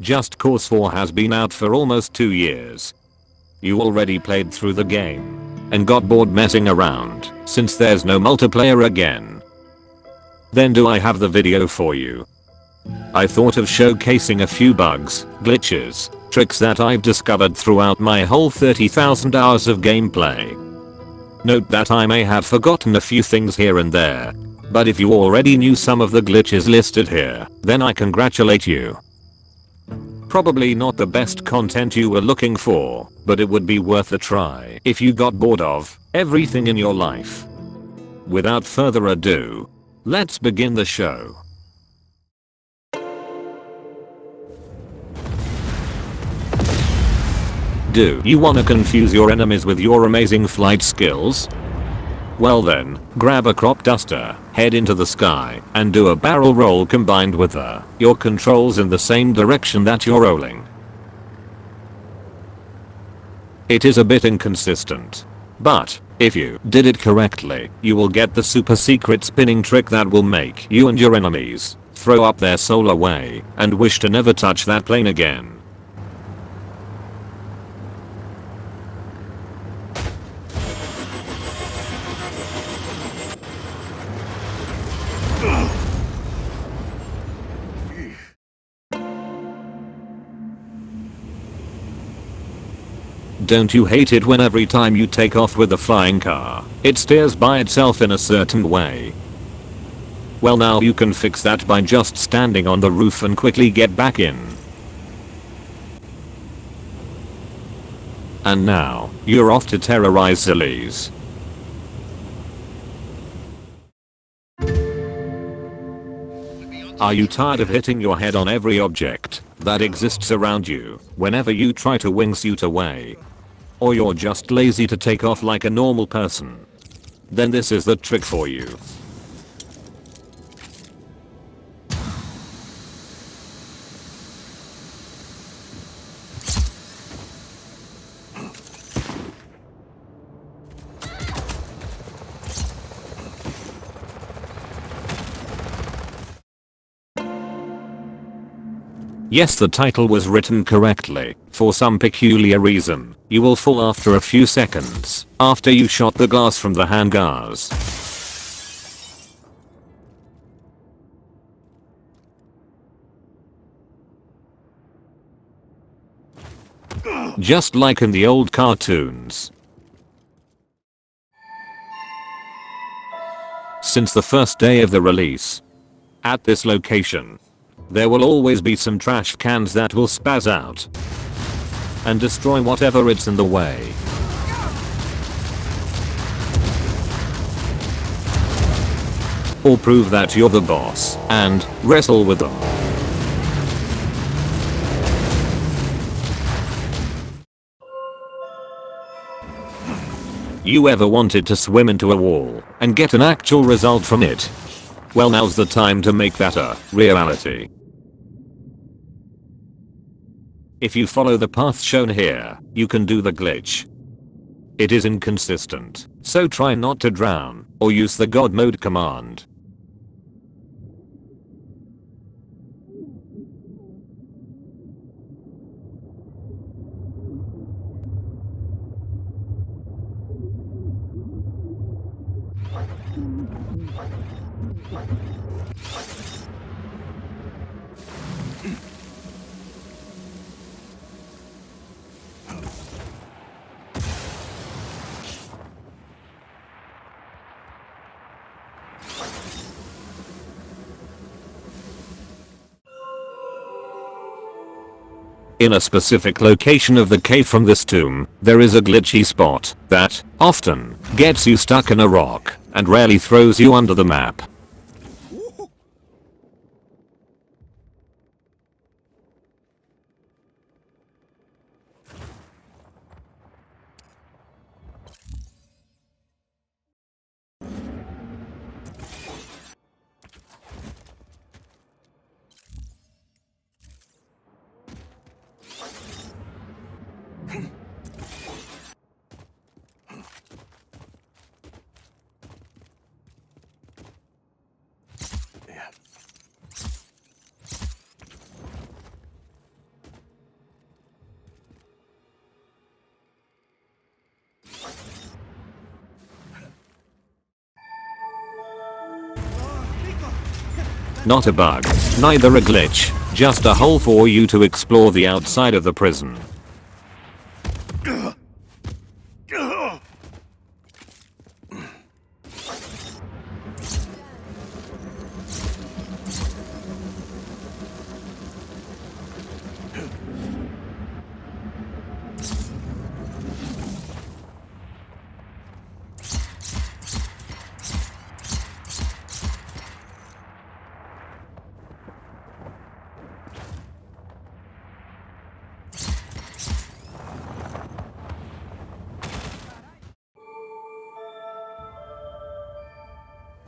Just Cause 4 has been out for almost 2 years. You already played through the game and got bored messing around since there's no multiplayer again. Then do I have the video for you. I thought of showcasing a few bugs, glitches, tricks that I've discovered throughout my whole 30,000 hours of gameplay. Note that I may have forgotten a few things here and there, but if you already knew some of the glitches listed here, then I congratulate you. Probably not the best content you were looking for, but it would be worth a try if you got bored of everything in your life. Without further ado, let's begin the show. Do you wanna confuse your enemies with your amazing flight skills? Well then, grab a crop duster, head into the sky, and do a barrel roll combined with your controls in the same direction that you're rolling. It is a bit inconsistent, but if you did it correctly, you will get the super secret spinning trick that will make you and your enemies throw up their soul away and wish to never touch that plane again. Don't you hate it when every time you take off with a flying car, it steers by itself in a certain way? Well, now you can fix that by just standing on the roof and quickly get back in. And now, you're off to terrorize sillies. Are you tired of hitting your head on every object that exists around you whenever you try to wingsuit away? Or you're just lazy to take off like a normal person? Then this is the trick for you. Yes, the title was written correctly. For some peculiar reason, you will fall after a few seconds after you shot the glass from the hangars. Just like in the old cartoons. Since the first day of the release, at this location, there will always be some trash cans that will spaz out and destroy whatever it's in the way. Or prove that you're the boss and wrestle with them. You ever wanted to swim into a wall and get an actual result from it? Well, now's the time to make that a reality. If you follow the path shown here, you can do the glitch. It is inconsistent, so try not to drown or use the God mode command. In a specific location of the cave from this tomb, there is a glitchy spot that often gets you stuck in a rock and rarely throws you under the map. Not a bug, neither a glitch, just a hole for you to explore the outside of the prison.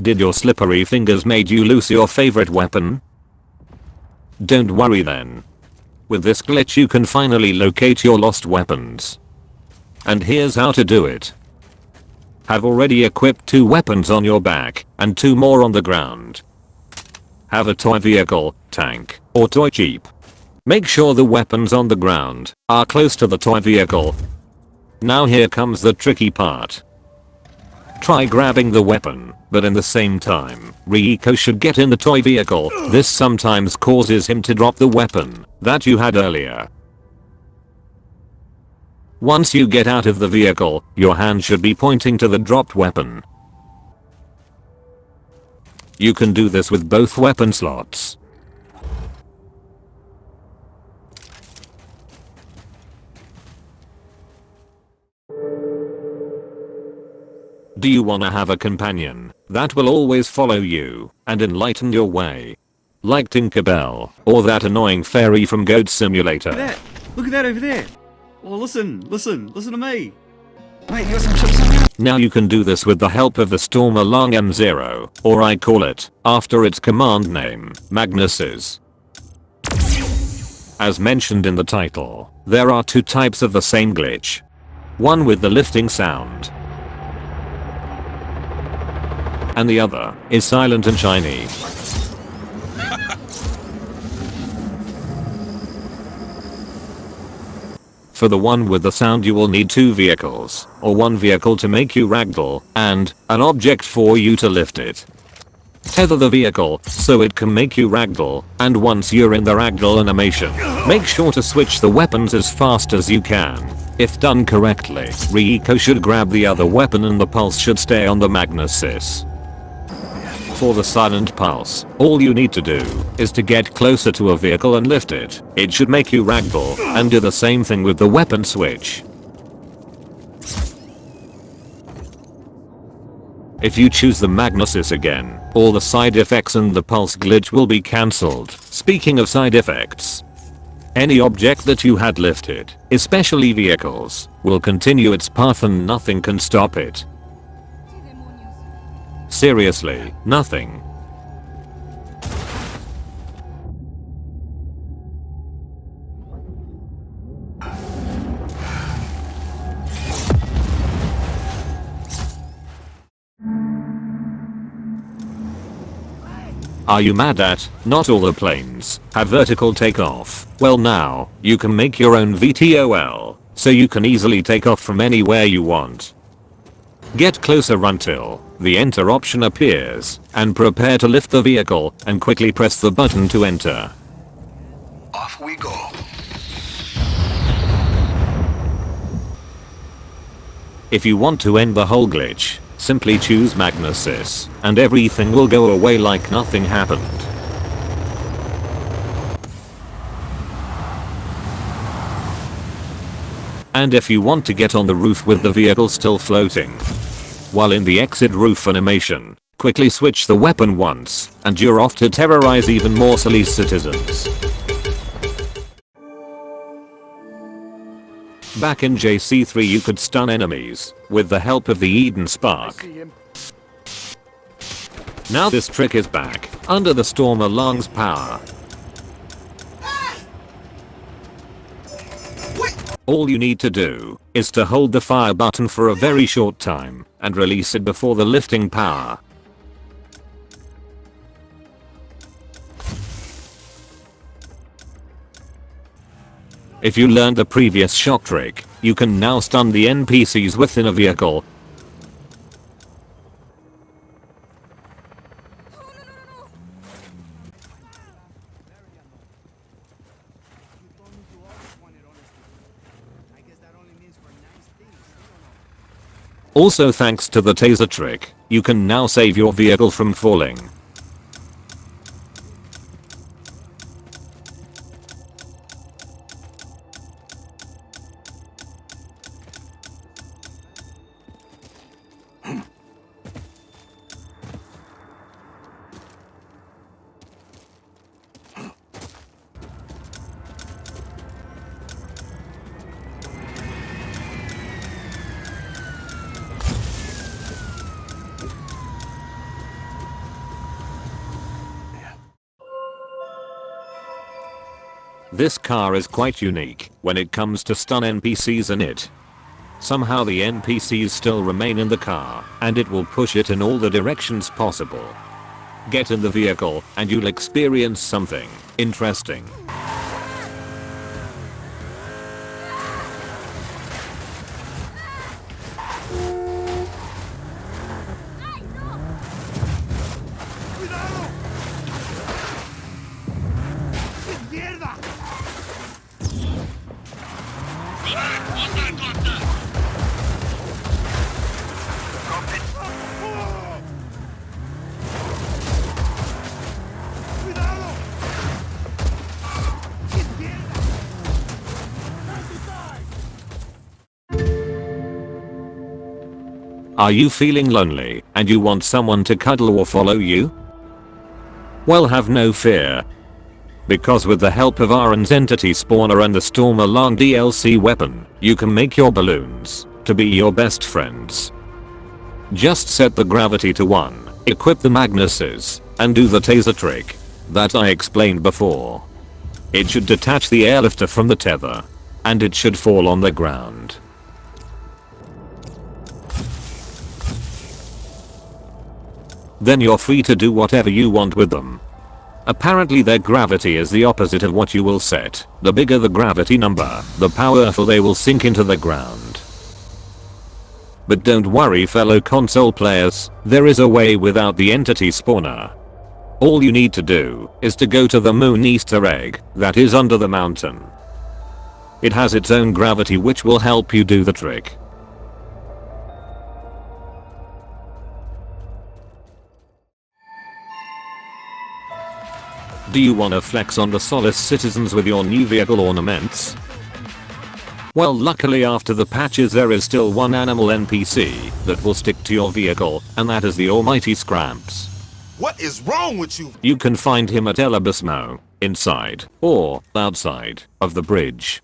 Did your slippery fingers made you lose your favorite weapon? Don't worry then. With this glitch you can finally locate your lost weapons. And here's how to do it. Have already equipped 2 weapons on your back and 2 more on the ground. Have a toy vehicle, tank, or toy jeep. Make sure the weapons on the ground are close to the toy vehicle. Now here comes the tricky part. Try grabbing the weapon, but in the same time, Rico should get in the toy vehicle. This sometimes causes him to drop the weapon that you had earlier. Once you get out of the vehicle, your hand should be pointing to the dropped weapon. You can do this with both weapon slots. Do you wanna have a companion that will always follow you and enlighten your way? Like Tinkerbell, or that annoying fairy from Goat Simulator. Look at that over there! Oh, listen to me! Mate, you got some chips on there? Now you can do this with the help of the Stormalong M0, or I call it, after its command name, Magnesis. As mentioned in the title, there are 2 types of the same glitch. One with the lifting sound, and the other is silent and shiny. For the one with the sound you will need 2 vehicles, or 1 vehicle to make you ragdoll, and an object for you to lift it. Tether the vehicle so it can make you ragdoll, and once you're in the ragdoll animation, make sure to switch the weapons as fast as you can. If done correctly, Rico should grab the other weapon and the pulse should stay on the Magnesis. For the silent pulse, all you need to do is to get closer to a vehicle and lift it. It should make you ragdoll, and do the same thing with the weapon switch. If you choose the Magnesis again, all the side effects and the pulse glitch will be cancelled. Speaking of side effects, any object that you had lifted, especially vehicles, will continue its path and nothing can stop it. Seriously, nothing. Are you mad at not all the planes have vertical takeoff? Well now, you can make your own VTOL, so you can easily take off from anywhere you want. Get closer until the enter option appears, and prepare to lift the vehicle and quickly press the button to enter. Off we go. If you want to end the whole glitch, simply choose Magnesis, and everything will go away like nothing happened. And if you want to get on the roof with the vehicle still floating, while in the exit roof animation, quickly switch the weapon once, and you're off to terrorize even more silly citizens. Back in JC3 you could stun enemies with the help of the Eden Spark. Now this trick is back, under the Stormalong's power. All you need to do is to hold the fire button for a very short time and release it before the lifting power. If you learned the previous shock trick, you can now stun the NPCs within a vehicle. Also thanks to the taser trick, you can now save your vehicle from falling. This car is quite unique when it comes to stun NPCs in it. Somehow the NPCs still remain in the car, and it will push it in all the directions possible. Get in the vehicle and you'll experience something interesting. Are you feeling lonely and you want someone to cuddle or follow you? Well, have no fear. Because with the help of Aaron's entity spawner and the Stormalong DLC weapon, you can make your balloons to be your best friends. Just set the gravity to 1, equip the Magneses, and do the taser trick that I explained before. It should detach the airlifter from the tether, and it should fall on the ground. Then you're free to do whatever you want with them. Apparently their gravity is the opposite of what you will set. The bigger the gravity number, the powerful they will sink into the ground. But don't worry fellow console players, there is a way without the entity spawner. All you need to do is to go to the moon Easter egg that is under the mountain. It has its own gravity which will help you do the trick. Do you wanna flex on the Solace citizens with your new vehicle ornaments? Well, luckily after the patches there is still one animal NPC that will stick to your vehicle, and that is the almighty Skramps. What is wrong with you? You can find him at Abismo, inside or outside of the bridge.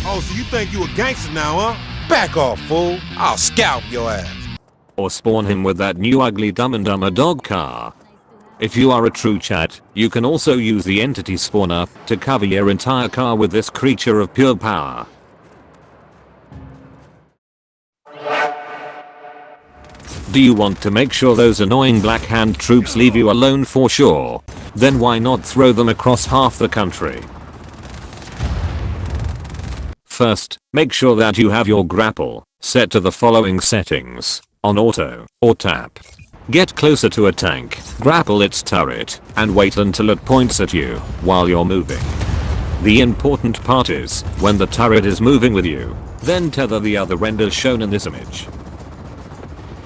Oh, so you think you a gangster now, huh? Back off, fool. I'll scalp your ass. Or spawn him with that new ugly Dumb and Dumber dog car. If you are a true chat, you can also use the entity spawner to cover your entire car with this creature of pure power. Do you want to make sure those annoying Black Hand troops leave you alone for sure? Then why not throw them across half the country? First, make sure that you have your grapple set to the following settings: on auto or tap. Get closer to a tank, grapple its turret, and wait until it points at you while you're moving. The important part is, when the turret is moving with you, then tether the other end as shown in this image.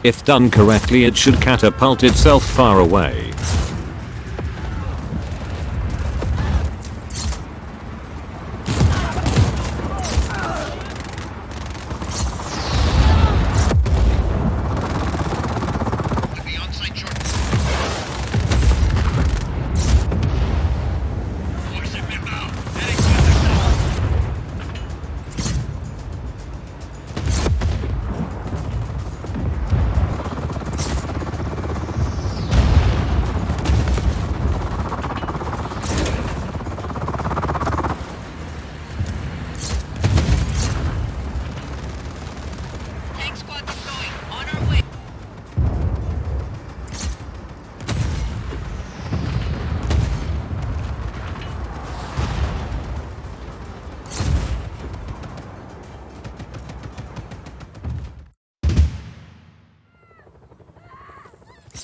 If done correctly it should catapult itself far away.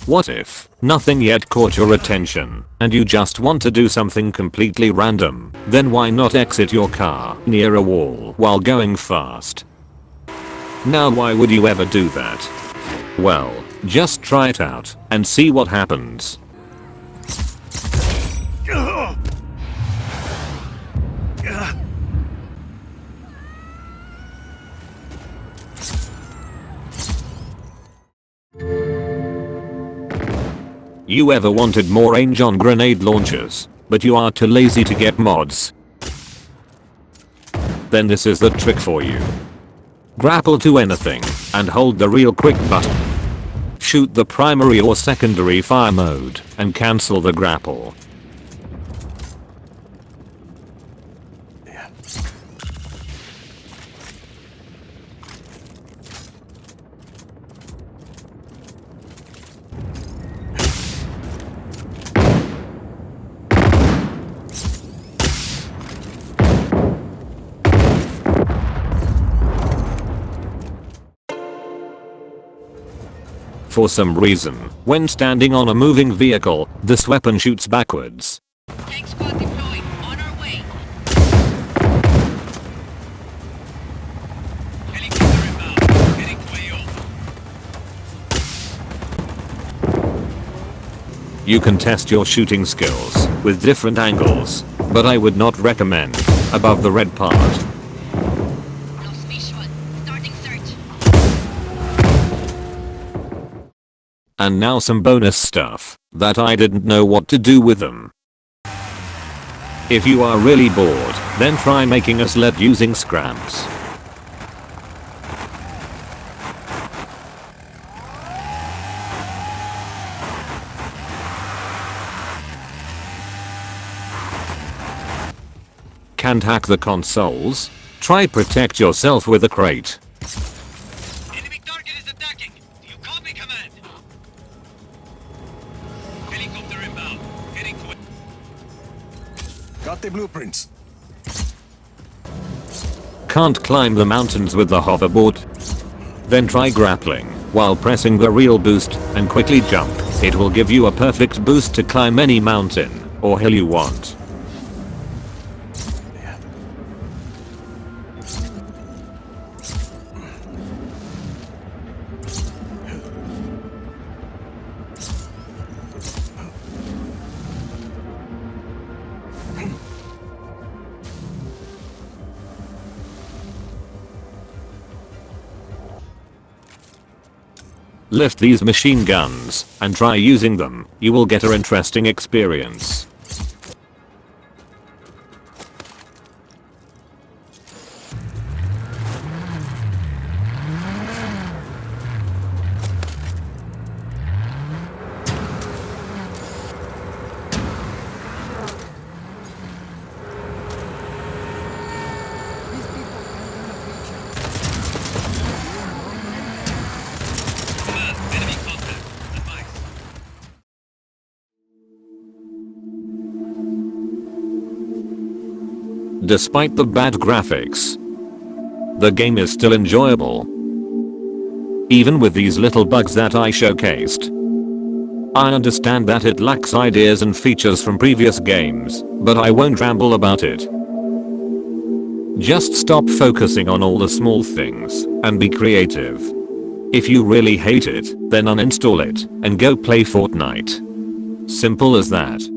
What if nothing yet caught your attention and you just want to do something completely random? Then why not exit your car near a wall while going fast? Now why would you ever do that? Well, just try it out and see what happens. You ever wanted more range on grenade launchers, but you are too lazy to get mods? Then this is the trick for you. Grapple to anything and hold the real quick button. Shoot the primary or secondary fire mode and cancel the grapple. For some reason, when standing on a moving vehicle, this weapon shoots backwards. Tank squad deployed. On our way. Helicopter inbound. Heading to AO. You can test your shooting skills with different angles, but I would not recommend above the red part. Lost visual. Starting search. And now some bonus stuff that I didn't know what to do with them. If you are really bored, then try making a sled using Skramps. Can't hack the consoles? Try protect yourself with a crate. Enemy target is attacking. Do you copy, command? Helicopter inbound. Heading to Got the blueprints. Can't climb the mountains with the hoverboard? Then try grappling while pressing the real boost and quickly jump. It will give you a perfect boost to climb any mountain or hill you want. Lift these machine guns and try using them. You will get an interesting experience. enemy contact. Advice. Despite the bad graphics, the game is still enjoyable. Even with these little bugs that I showcased. I understand that it lacks ideas and features from previous games, but I won't ramble about it. Just stop focusing on all the small things and be creative. If you really hate it, then uninstall it and go play Fortnite. Simple as that.